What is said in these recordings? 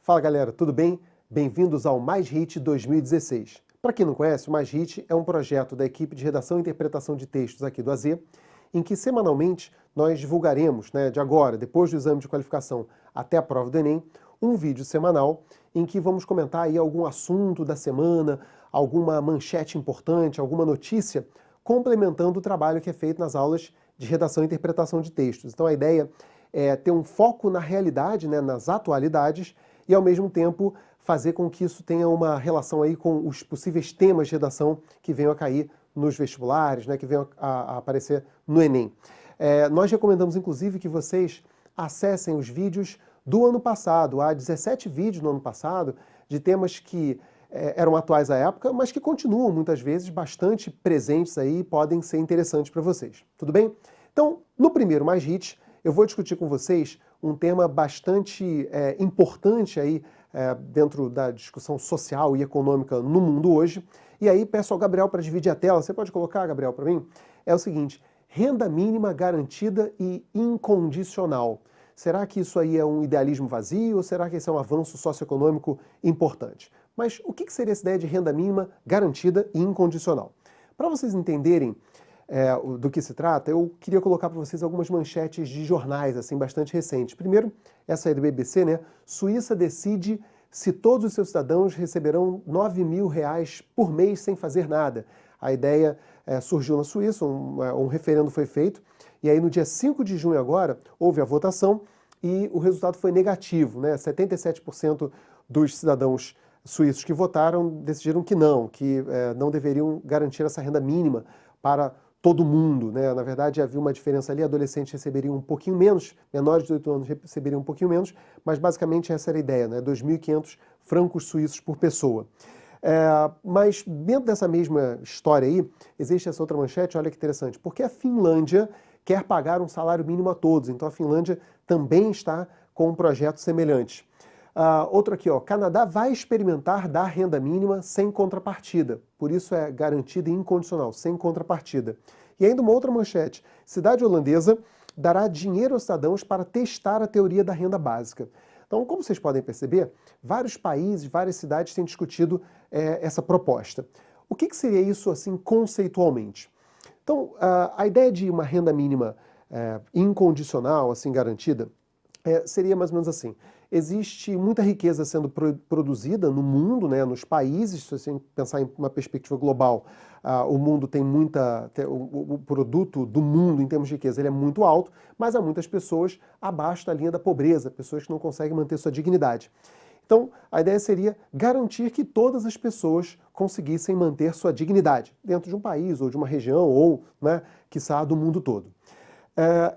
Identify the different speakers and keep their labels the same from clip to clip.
Speaker 1: Fala galera, tudo bem? Bem-vindos ao Mais Hit 2016. Para quem não conhece, o Mais Hit é um projeto da equipe de redação e interpretação de textos aqui do AZ, em que semanalmente nós divulgaremos, de agora, depois do exame de qualificação até a prova do Enem, um vídeo semanal em que vamos comentar aí algum assunto da semana, alguma manchete importante, alguma notícia, complementando o trabalho que é feito nas aulas de redação e interpretação de textos. Então a ideia é ter um foco na realidade, nas atualidades, e ao mesmo tempo fazer com que isso tenha uma relação aí com os possíveis temas de redação que venham a cair nos vestibulares, que venham a aparecer no Enem. Nós recomendamos inclusive que vocês acessem os vídeos do ano passado. Há 17 vídeos no ano passado de temas que eram atuais à época, mas que continuam muitas vezes bastante presentes aí e podem ser interessantes para vocês. Tudo bem? Então, no primeiro Mais Hit, eu vou discutir com vocês um tema bastante importante aí dentro da discussão social e econômica no mundo hoje. E aí peço ao Gabriel para dividir a tela. Você pode colocar, Gabriel, para mim? É o seguinte: renda mínima garantida e incondicional. Será que isso aí é um idealismo vazio ou será que esse é um avanço socioeconômico importante? Mas o que seria essa ideia de renda mínima garantida e incondicional? Para vocês entenderem do que se trata, eu queria colocar para vocês algumas manchetes de jornais, assim, bastante recentes. Primeiro, essa aí do BBC, Suíça decide se todos os seus cidadãos receberão 9 mil reais por mês sem fazer nada. A ideia surgiu na Suíça, um referendo foi feito, e aí no dia 5 de junho agora, houve a votação e o resultado foi negativo, 77% dos cidadãos suíços que votaram decidiram que não deveriam garantir essa renda mínima para todo mundo, Na verdade, havia uma diferença ali, adolescentes receberiam um pouquinho menos, menores de 18 anos receberiam um pouquinho menos, mas basicamente essa era a ideia, 2.500 francos suíços por pessoa. Mas dentro dessa mesma história aí, existe essa outra manchete, olha que interessante, porque a Finlândia quer pagar um salário mínimo a todos, então a Finlândia também está com um projeto semelhante. Outro aqui, Canadá vai experimentar dar renda mínima sem contrapartida. Por isso é garantida e incondicional, sem contrapartida. E ainda uma outra manchete. Cidade holandesa dará dinheiro aos cidadãos para testar a teoria da renda básica. Então, como vocês podem perceber, vários países, várias cidades têm discutido essa proposta. O que seria isso, assim, conceitualmente? Então, a ideia de uma renda mínima incondicional, assim, garantida, seria mais ou menos assim. Existe muita riqueza sendo produzida no mundo, nos países, se você pensar em uma perspectiva global, o mundo tem o produto do mundo em termos de riqueza ele é muito alto, mas há muitas pessoas abaixo da linha da pobreza, pessoas que não conseguem manter sua dignidade. Então, a ideia seria garantir que todas as pessoas conseguissem manter sua dignidade dentro de um país ou de uma região ou, quiçá, do mundo todo.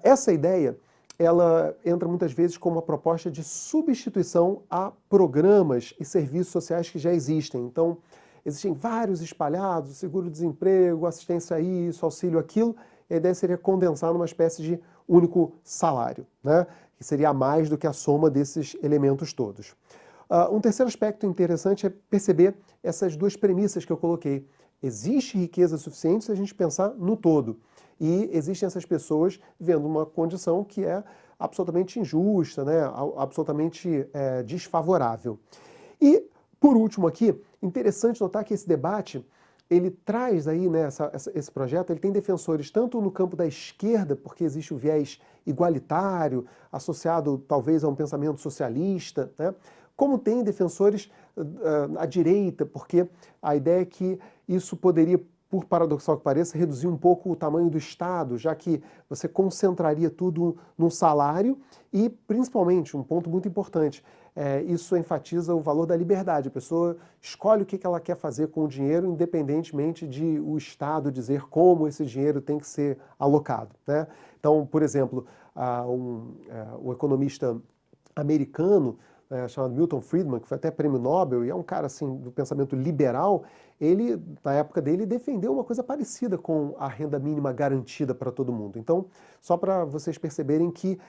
Speaker 1: Essa ideia ela entra muitas vezes como uma proposta de substituição a programas e serviços sociais que já existem. Então, existem vários espalhados, seguro-desemprego, assistência a isso, auxílio aquilo, e a ideia seria condensar numa espécie de único salário, que seria mais do que a soma desses elementos todos. Um terceiro aspecto interessante é perceber essas duas premissas que eu coloquei. Existe riqueza suficiente se a gente pensar no todo. E existem essas pessoas vivendo uma condição que é absolutamente injusta, absolutamente desfavorável. E, por último aqui, interessante notar que esse debate, ele traz aí, esse projeto, ele tem defensores tanto no campo da esquerda, porque existe o viés igualitário, associado talvez a um pensamento socialista, como tem defensores à direita, porque a ideia é que isso poderia, por paradoxal que pareça, reduzir um pouco o tamanho do Estado, já que você concentraria tudo num salário e, principalmente, um ponto muito importante, isso enfatiza o valor da liberdade. A pessoa escolhe o que ela quer fazer com o dinheiro, independentemente de o Estado dizer como esse dinheiro tem que ser alocado. Então, por exemplo, o economista americano, chamado Milton Friedman, que foi até prêmio Nobel, e é um cara assim, do pensamento liberal, ele, na época dele, defendeu uma coisa parecida com a renda mínima garantida para todo mundo. Então, só para vocês perceberem que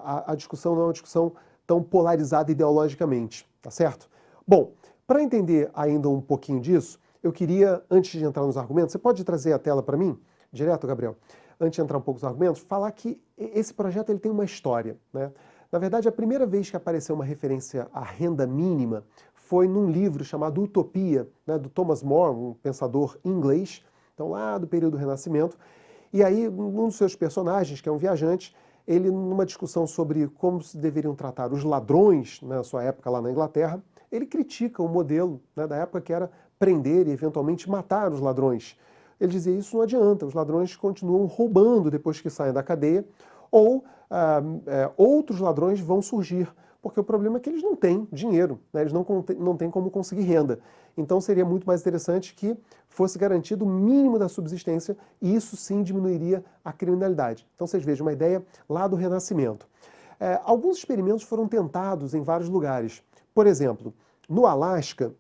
Speaker 1: a discussão não é uma discussão tão polarizada ideologicamente, tá certo? Bom, para entender ainda um pouquinho disso, eu queria, antes de entrar nos argumentos, você pode trazer a tela para mim, direto, Gabriel? Antes de entrar um pouco nos argumentos, falar que esse projeto ele tem uma história, Na verdade, a primeira vez que apareceu uma referência à renda mínima foi num livro chamado Utopia, né, do Thomas More, um pensador inglês, então lá do período do Renascimento. E aí, um dos seus personagens, que é um viajante, ele, numa discussão sobre como se deveriam tratar os ladrões na sua época lá na Inglaterra, ele critica o modelo, né, da época, que era prender e eventualmente matar os ladrões. Ele dizia, isso não adianta, os ladrões continuam roubando depois que saem da cadeia, ou outros ladrões vão surgir, porque o problema é que eles não têm dinheiro, né? Eles não têm como conseguir renda. Então seria muito mais interessante que fosse garantido o mínimo da subsistência, e isso sim diminuiria a criminalidade. Então vocês vejam uma ideia lá do Renascimento. Alguns experimentos foram tentados em vários lugares. Por exemplo, no Alasca,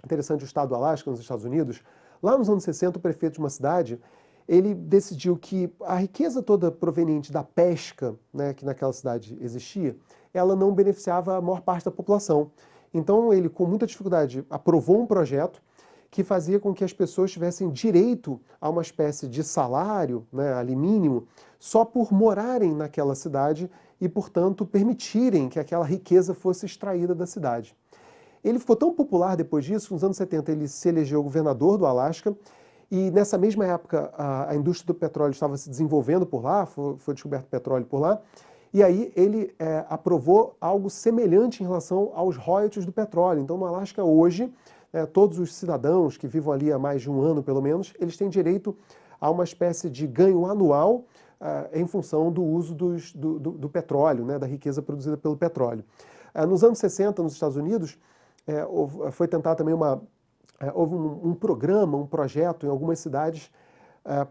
Speaker 1: interessante o estado do Alasca, nos Estados Unidos, lá nos anos 60, o prefeito de uma cidade, ele decidiu que a riqueza toda proveniente da pesca, né, que naquela cidade existia, ela não beneficiava a maior parte da população. Então ele, com muita dificuldade, aprovou um projeto que fazia com que as pessoas tivessem direito a uma espécie de salário, né, ali mínimo, só por morarem naquela cidade e, portanto, permitirem que aquela riqueza fosse extraída da cidade. Ele ficou tão popular depois disso, nos anos 70 ele se elegeu governador do Alasca, e nessa mesma época a indústria do petróleo estava se desenvolvendo por lá, foi descoberto petróleo por lá, e aí ele aprovou algo semelhante em relação aos royalties do petróleo. Então no Alasca hoje, todos os cidadãos que vivam ali há mais de um ano pelo menos, eles têm direito a uma espécie de ganho anual em função do uso do petróleo, né, da riqueza produzida pelo petróleo. Nos anos 60, nos Estados Unidos, foi tentar também houve um programa, um projeto em algumas cidades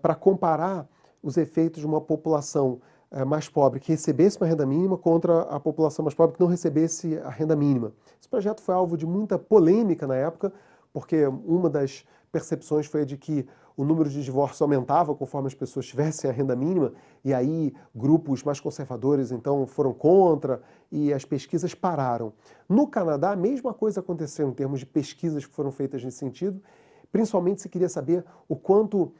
Speaker 1: para comparar os efeitos de uma população mais pobre que recebesse uma renda mínima contra a população mais pobre que não recebesse a renda mínima. Esse projeto foi alvo de muita polêmica na época, porque uma das percepções foi de que o número de divórcios aumentava conforme as pessoas tivessem a renda mínima, e aí grupos mais conservadores então foram contra e as pesquisas pararam. No Canadá, a mesma coisa aconteceu em termos de pesquisas que foram feitas nesse sentido, principalmente se queria saber o quanto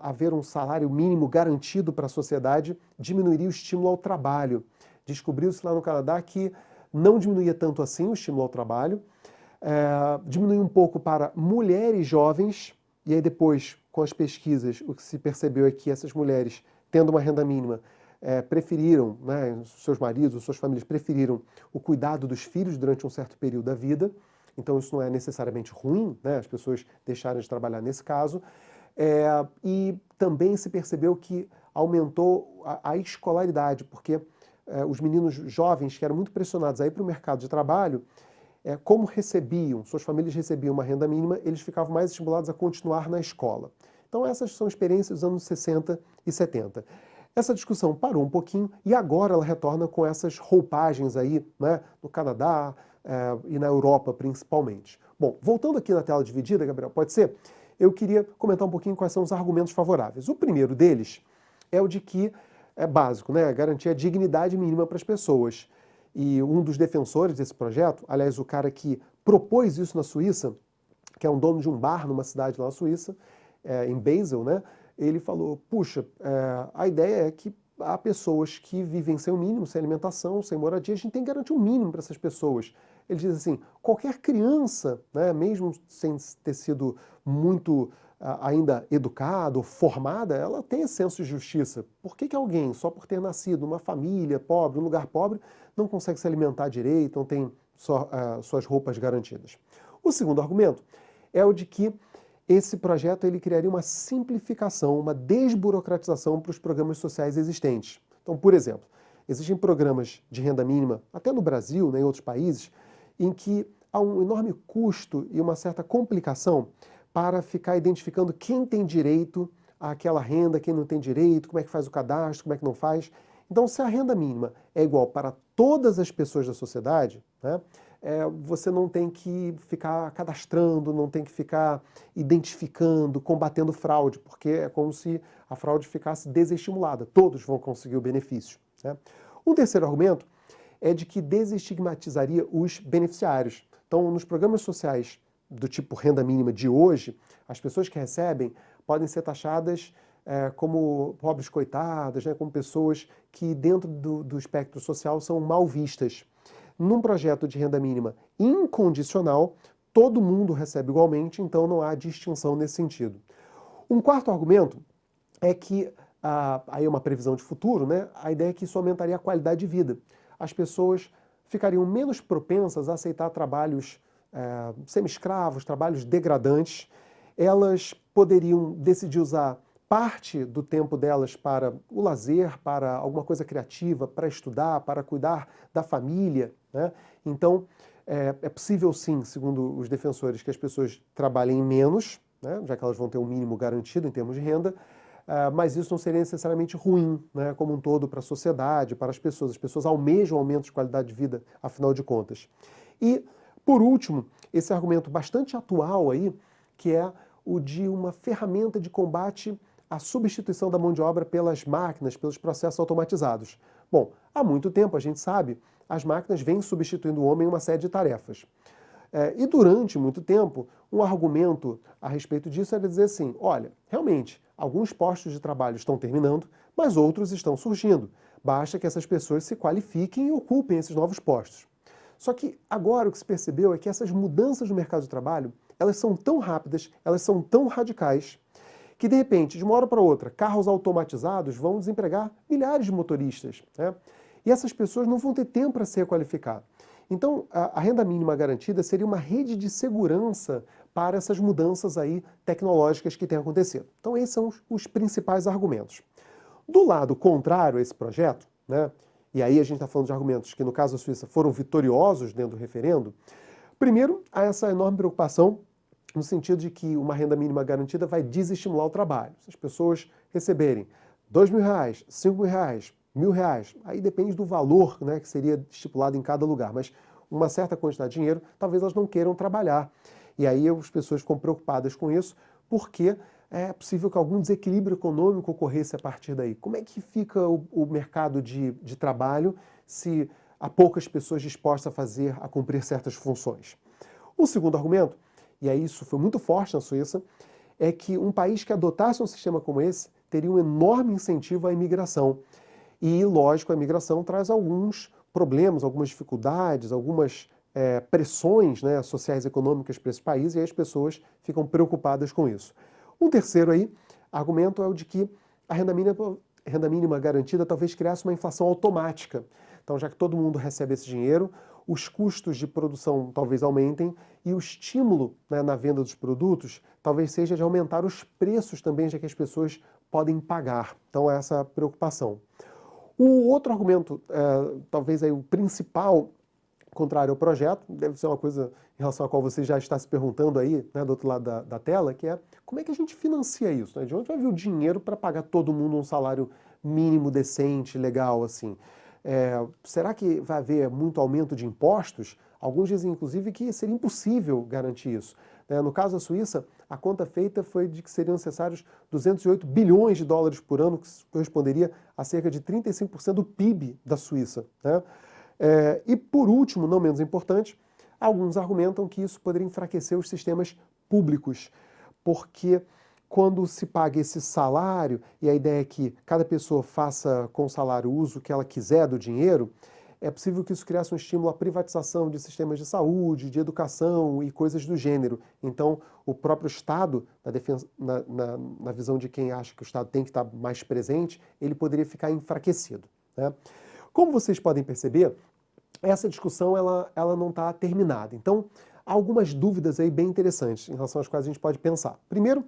Speaker 1: haver um salário mínimo garantido para a sociedade diminuiria o estímulo ao trabalho. Descobriu-se lá no Canadá que não diminuía tanto assim o estímulo ao trabalho, diminuiu um pouco para mulheres jovens, e aí depois, com as pesquisas, o que se percebeu é que essas mulheres, tendo uma renda mínima, preferiram, né, seus maridos, suas famílias preferiram o cuidado dos filhos durante um certo período da vida. Então isso não é necessariamente ruim, né, as pessoas deixarem de trabalhar nesse caso. E também se percebeu que aumentou a escolaridade, porque os meninos jovens que eram muito pressionados a ir para o mercado de trabalho, como suas famílias recebiam uma renda mínima, eles ficavam mais estimulados a continuar na escola. Então essas são experiências dos anos 60 e 70. Essa discussão parou um pouquinho e agora ela retorna com essas roupagens aí, né, no Canadá e na Europa principalmente. Bom, voltando aqui na tela dividida, Gabriel, pode ser? Eu queria comentar um pouquinho quais são os argumentos favoráveis. O primeiro deles é o de que é básico, né, garantir a dignidade mínima para as pessoas. E um dos defensores desse projeto, aliás, o cara que propôs isso na Suíça, que é um dono de um bar numa cidade lá na Suíça, em Basel, né? Ele falou, puxa, a ideia é que há pessoas que vivem sem o mínimo, sem alimentação, sem moradia, a gente tem que garantir um mínimo para essas pessoas. Ele diz assim, qualquer criança, né, mesmo sem ter sido muito ainda educada ou formada, ela tem esse senso de justiça. Por que alguém, só por ter nascido numa família pobre, num lugar pobre, não consegue se alimentar direito, não tem suas roupas garantidas? O segundo argumento é o de que esse projeto ele criaria uma simplificação, uma desburocratização para os programas sociais existentes. Então, por exemplo, existem programas de renda mínima, até no Brasil, né, em outros países, em que há um enorme custo e uma certa complicação para ficar identificando quem tem direito àquela renda, quem não tem direito, como é que faz o cadastro, como é que não faz. Então, se a renda mínima é igual para todas as pessoas da sociedade, né, você não tem que ficar cadastrando, não tem que ficar identificando, combatendo fraude, porque é como se a fraude ficasse desestimulada. Todos vão conseguir o benefício, né? Um terceiro argumento é de que desestigmatizaria os beneficiários. Então, nos programas sociais do tipo renda mínima de hoje, as pessoas que recebem podem ser taxadas como pobres coitadas, né, como pessoas que dentro do espectro social são mal vistas. Num projeto de renda mínima incondicional, todo mundo recebe igualmente, então não há distinção nesse sentido. Um quarto argumento é que, aí é uma previsão de futuro, né, a ideia é que isso aumentaria a qualidade de vida. As pessoas ficariam menos propensas a aceitar trabalhos semi-escravos, trabalhos degradantes. Elas poderiam decidir usar parte do tempo delas para o lazer, para alguma coisa criativa, para estudar, para cuidar da família, né? Então, é possível sim, segundo os defensores, que as pessoas trabalhem menos, né, já que elas vão ter um mínimo garantido em termos de renda, mas isso não seria necessariamente ruim, né, como um todo para a sociedade, para as pessoas. As pessoas almejam aumento de qualidade de vida, afinal de contas. E, por último, esse argumento bastante atual aí, que é o de uma ferramenta de combate à substituição da mão de obra pelas máquinas, pelos processos automatizados. Bom, há muito tempo, a gente sabe, as máquinas vêm substituindo o homem em uma série de tarefas. E durante muito tempo, um argumento a respeito disso era dizer assim, olha, realmente, alguns postos de trabalho estão terminando, mas outros estão surgindo. Basta que essas pessoas se qualifiquem e ocupem esses novos postos. Só que agora o que se percebeu é que essas mudanças no mercado de trabalho, elas são tão rápidas, elas são tão radicais, que de repente, de uma hora para outra, carros automatizados vão desempregar milhares de motoristas, né? E essas pessoas não vão ter tempo para se requalificar. Então, a renda mínima garantida seria uma rede de segurança para essas mudanças aí tecnológicas que têm acontecido. Então, esses são os principais argumentos. Do lado contrário a esse projeto, né, e aí a gente está falando de argumentos que, no caso da Suíça, foram vitoriosos dentro do referendo, primeiro, há essa enorme preocupação no sentido de que uma renda mínima garantida vai desestimular o trabalho. Se as pessoas receberem R$2.000, R$5.000, R$1.000, aí depende do valor, né, que seria estipulado em cada lugar, mas uma certa quantidade de dinheiro, talvez elas não queiram trabalhar. E aí as pessoas ficam preocupadas com isso, porque é possível que algum desequilíbrio econômico ocorresse a partir daí. Como é que fica o mercado de trabalho se há poucas pessoas dispostas a cumprir certas funções? O segundo argumento, e aí isso foi muito forte na Suíça, é que um país que adotasse um sistema como esse teria um enorme incentivo à imigração. E, lógico, a imigração traz alguns problemas, algumas dificuldades, algumas pressões, né, sociais e econômicas para esse país, e aí as pessoas ficam preocupadas com isso. Um terceiro argumento é o de que a renda mínima garantida talvez criasse uma inflação automática. Então, já que todo mundo recebe esse dinheiro, os custos de produção talvez aumentem e o estímulo, né, na venda dos produtos talvez seja de aumentar os preços também, já que as pessoas podem pagar. Então, essa preocupação. O outro argumento, talvez aí o principal contrário ao projeto, deve ser uma coisa em relação à qual você já está se perguntando aí, né, do outro lado da tela, que é como é que a gente financia isso? Né? De onde vai vir o dinheiro para pagar todo mundo um salário mínimo decente, legal, assim? Será que vai haver muito aumento de impostos? Alguns dizem, inclusive, que seria impossível garantir isso. No caso da Suíça, a conta feita foi de que seriam necessários 208 bilhões de dólares por ano, que corresponderia a cerca de 35% do PIB da Suíça, né? E, por último, não menos importante, alguns argumentam que isso poderia enfraquecer os sistemas públicos, porque quando se paga esse salário, e a ideia é que cada pessoa faça com o salário o uso que ela quiser do dinheiro, é possível que isso criasse um estímulo à privatização de sistemas de saúde, de educação e coisas do gênero. Então, o próprio Estado, na visão de quem acha que o Estado tem que estar mais presente, ele poderia ficar enfraquecido, né? Como vocês podem perceber, essa discussão ela não está terminada. Então, há algumas dúvidas aí bem interessantes em relação às quais a gente pode pensar. Primeiro,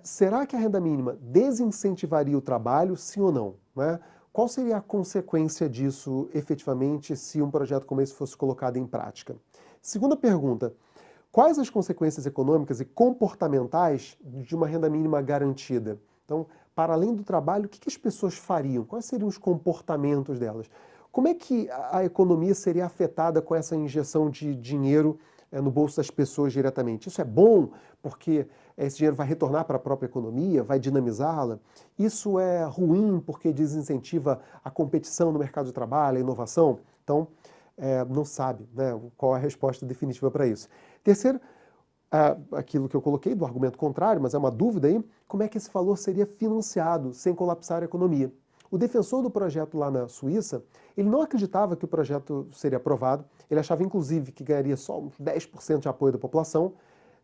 Speaker 1: será que a renda mínima desincentivaria o trabalho, sim ou não, né? Qual seria a consequência disso, efetivamente, se um projeto como esse fosse colocado em prática? Segunda pergunta, quais as consequências econômicas e comportamentais de uma renda mínima garantida? Então, para além do trabalho, o que as pessoas fariam? Quais seriam os comportamentos delas? Como é que a economia seria afetada com essa injeção de dinheiro no bolso das pessoas diretamente? Isso é bom porque esse dinheiro vai retornar para a própria economia, vai dinamizá-la? Isso é ruim porque desincentiva a competição no mercado de trabalho, a inovação? Então, não sabe, né, qual é a resposta definitiva para isso. Terceiro, aquilo que eu coloquei do argumento contrário, mas é uma dúvida aí, como é que esse valor seria financiado sem colapsar a economia? O defensor do projeto lá na Suíça, ele não acreditava que o projeto seria aprovado, ele achava inclusive que ganharia só uns 10% de apoio da população.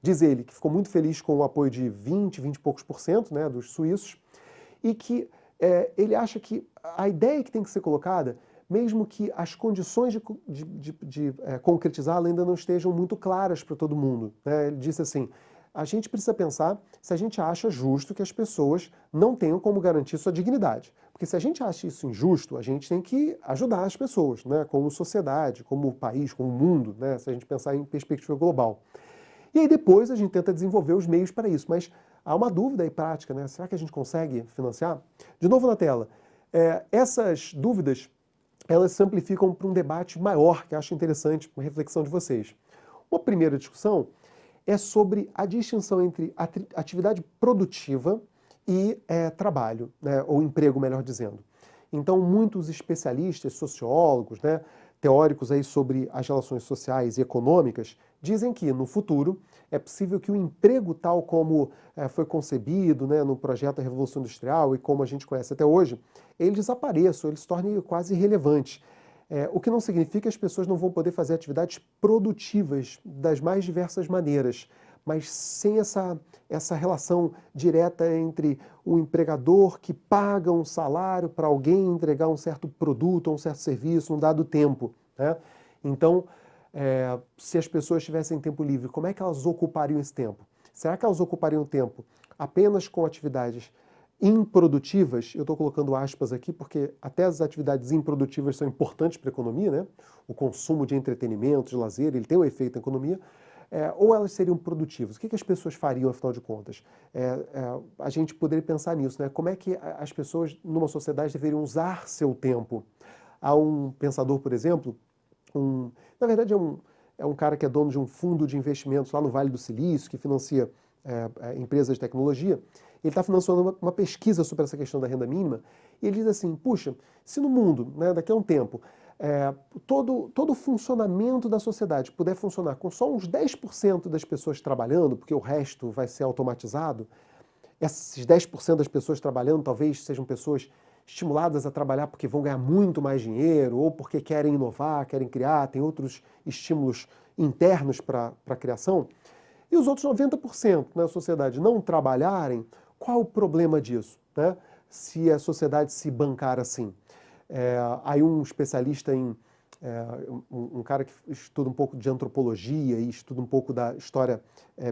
Speaker 1: Diz ele que ficou muito feliz com o apoio de 20 e poucos por cento, né, dos suíços, e que ele acha que a ideia que tem que ser colocada, mesmo que as condições de concretizá-la ainda não estejam muito claras para todo mundo, né? Ele disse assim, a gente precisa pensar se a gente acha justo que as pessoas não tenham como garantir sua dignidade. Porque se a gente acha isso injusto, a gente tem que ajudar as pessoas, né? Como sociedade, como país, como mundo, né? Se a gente pensar em perspectiva global. E aí depois a gente tenta desenvolver os meios para isso. Mas há uma dúvida aí prática, né? Será que a gente consegue financiar? De novo na tela. Essas dúvidas, elas se amplificam para um debate maior, que eu acho interessante, uma reflexão de vocês. Uma primeira discussão é sobre a distinção entre atividade produtiva e trabalho, né? Ou emprego, melhor dizendo. Então, muitos especialistas, sociólogos, né, teóricos aí sobre as relações sociais e econômicas, dizem que, no futuro, é possível que o emprego tal como foi concebido, né, no projeto da Revolução Industrial e como a gente conhece até hoje, ele desapareça, ele se torne quase irrelevante. O que não significa que as pessoas não vão poder fazer atividades produtivas das mais diversas maneiras, mas sem essa relação direta entre o empregador que paga um salário para alguém entregar um certo produto ou um certo serviço, um dado tempo, né? Então, se as pessoas tivessem tempo livre, como é que elas ocupariam esse tempo? Será que elas ocupariam o tempo apenas com atividades improdutivas? Eu estou colocando aspas aqui porque até as atividades improdutivas são importantes para a economia, né? O consumo de entretenimento, de lazer, ele tem um efeito na economia. Ou elas seriam produtivas? O que as pessoas fariam, afinal de contas? A gente poderia pensar nisso, né? Como é que as pessoas, numa sociedade, deveriam usar seu tempo? Há um pensador, por exemplo, na verdade é um cara que é dono de um fundo de investimentos lá no Vale do Silício, que financia empresas de tecnologia. Ele está financiando uma pesquisa sobre essa questão da renda mínima, e ele diz assim, puxa, se no mundo, né, daqui a um tempo, todo o funcionamento da sociedade puder funcionar com só uns 10% das pessoas trabalhando, porque o resto vai ser automatizado, esses 10% das pessoas trabalhando talvez sejam pessoas estimuladas a trabalhar porque vão ganhar muito mais dinheiro, ou porque querem inovar, querem criar, tem outros estímulos internos para a criação, e os outros 90% da sociedade não trabalharem, qual o problema disso, né? Se a sociedade se bancar assim? Aí um especialista um cara que estuda um pouco de antropologia e estuda um pouco da história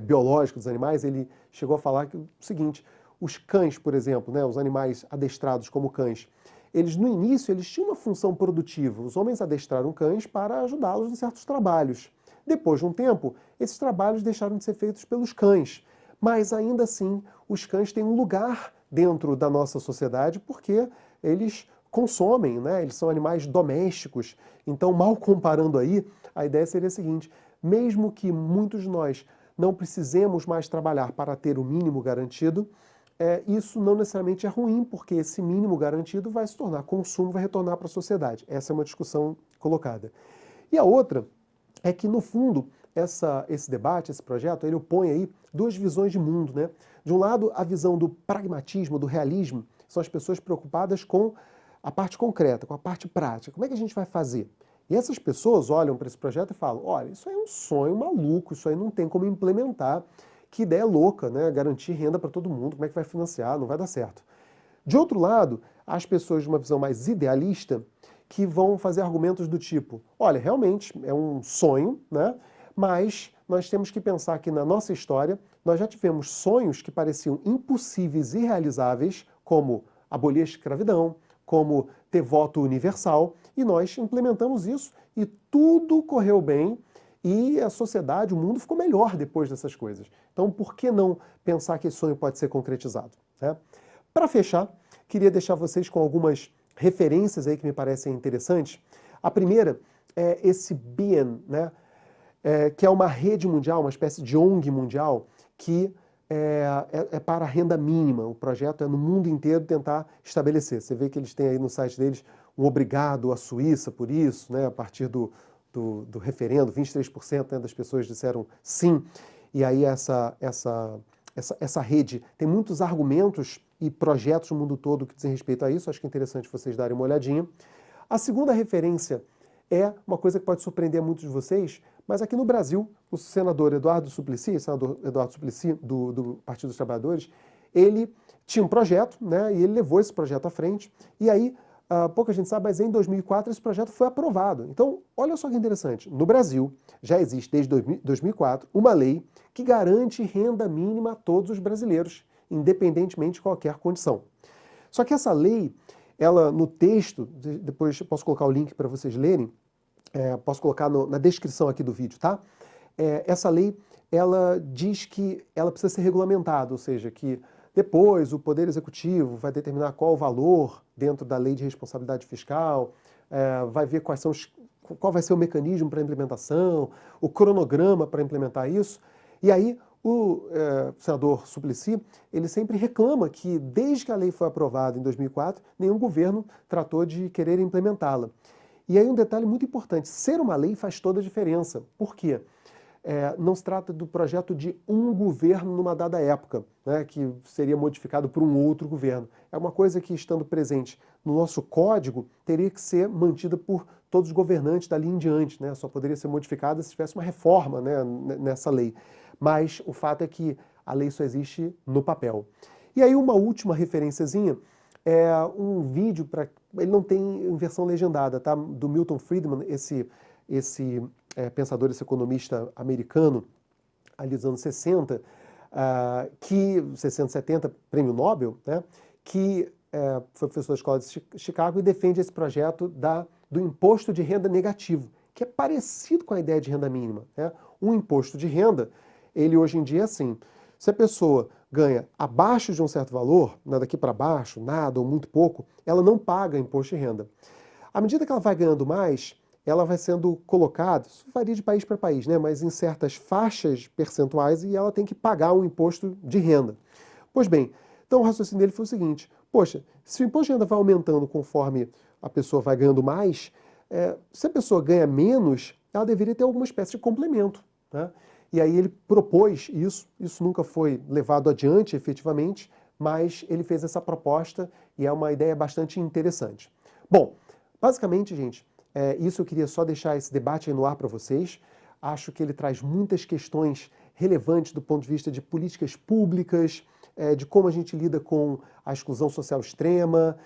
Speaker 1: biológica dos animais, ele chegou a falar o seguinte, os cães, por exemplo, né, os animais adestrados como cães, eles no início eles tinham uma função produtiva, os homens adestraram cães para ajudá-los em certos trabalhos. Depois de um tempo, esses trabalhos deixaram de ser feitos pelos cães, mas ainda assim os cães têm um lugar dentro da nossa sociedade porque eles consomem, né? Eles são animais domésticos. Então, mal comparando aí, a ideia seria a seguinte, mesmo que muitos de nós não precisemos mais trabalhar para ter o mínimo garantido, isso não necessariamente é ruim, porque esse mínimo garantido vai se tornar consumo, vai retornar para a sociedade. Essa é uma discussão colocada. E a outra é que, no fundo, esse debate, esse projeto, ele opõe aí duas visões de mundo, né? De um lado, a visão do pragmatismo, do realismo, são as pessoas preocupadas com a parte concreta, com a parte prática. Como é que a gente vai fazer? E essas pessoas olham para esse projeto e falam, olha, isso aí é um sonho maluco, isso aí não tem como implementar, que ideia louca, né? Garantir renda para todo mundo, como é que vai financiar? Não vai dar certo. De outro lado, as pessoas de uma visão mais idealista que vão fazer argumentos do tipo, olha, realmente é um sonho, né? Mas nós temos que pensar que na nossa história nós já tivemos sonhos que pareciam impossíveis e irrealizáveis, como abolir a escravidão, como ter voto universal, e nós implementamos isso e tudo correu bem e a sociedade, o mundo ficou melhor depois dessas coisas. Então, por que não pensar que esse sonho pode ser concretizado, né? Para fechar, queria deixar vocês com algumas referências aí que me parecem interessantes. A primeira é esse BIEN, né? Que é uma rede mundial, uma espécie de ONG mundial que é para a renda mínima. O projeto é no mundo inteiro tentar estabelecer. Você vê que eles têm aí no site deles um obrigado à Suíça por isso, né? A partir do referendo, 23%, né, das pessoas disseram sim. e aí essa rede tem muitos argumentos e projetos no mundo todo que dizem respeito a isso, acho que é interessante vocês darem uma olhadinha. A segunda referência é uma coisa que pode surpreender muitos de vocês, mas aqui no Brasil, o senador Eduardo Suplicy, do Partido dos Trabalhadores, ele tinha um projeto, né, e ele levou esse projeto à frente, e aí, pouca gente sabe, mas em 2004 esse projeto foi aprovado. Então, olha só que interessante, no Brasil já existe desde 2004 uma lei que garante renda mínima a todos os brasileiros, independentemente de qualquer condição. Só que essa lei, ela no texto, depois eu posso colocar o link para vocês lerem, posso colocar na descrição aqui do vídeo, tá? Essa lei, ela diz que ela precisa ser regulamentada, ou seja, que depois o Poder Executivo vai determinar qual o valor dentro da lei de responsabilidade fiscal, vai ver qual vai ser o mecanismo para a implementação, o cronograma para implementar isso, e aí o senador Suplicy, ele sempre reclama que desde que a lei foi aprovada em 2004, nenhum governo tratou de querer implementá-la. E aí um detalhe muito importante, ser uma lei faz toda a diferença. Por quê? Não se trata do projeto de um governo numa dada época, né, que seria modificado por um outro governo. É uma coisa que, estando presente no nosso código, teria que ser mantida por todos os governantes dali em diante, né, só poderia ser modificada se tivesse uma reforma, né, nessa lei. Mas o fato é que a lei só existe no papel. E aí uma última referenciazinha é um vídeo, ele não tem em versão legendada, tá? Do Milton Friedman, esse pensador, esse economista americano, ali dos anos 60, 60, 70, prêmio Nobel, né? Que foi professor da Escola de Chicago e defende esse projeto do imposto de renda negativo, que é parecido com a ideia de renda mínima, né? Um imposto de renda, ele hoje em dia é assim, se a pessoa ganha abaixo de um certo valor, daqui para baixo, nada ou muito pouco, ela não paga imposto de renda. À medida que ela vai ganhando mais, ela vai sendo colocada, isso varia de país para país, né, mas em certas faixas percentuais e ela tem que pagar um imposto de renda. Pois bem, então o raciocínio dele foi o seguinte, poxa, se o imposto de renda vai aumentando conforme a pessoa vai ganhando mais, se a pessoa ganha menos, ela deveria ter alguma espécie de complemento, né? E aí ele propôs isso nunca foi levado adiante efetivamente, mas ele fez essa proposta e é uma ideia bastante interessante. Bom, basicamente, gente, isso eu queria só deixar esse debate aí no ar para vocês. Acho que ele traz muitas questões relevantes do ponto de vista de políticas públicas, de como a gente lida com a exclusão social extrema,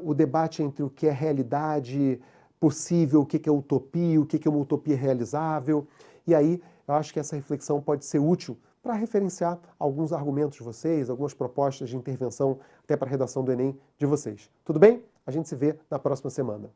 Speaker 1: o debate entre o que é realidade possível, o que é utopia, o que é uma utopia realizável. E aí, eu acho que essa reflexão pode ser útil para referenciar alguns argumentos de vocês, algumas propostas de intervenção até para a redação do Enem de vocês. Tudo bem? A gente se vê na próxima semana.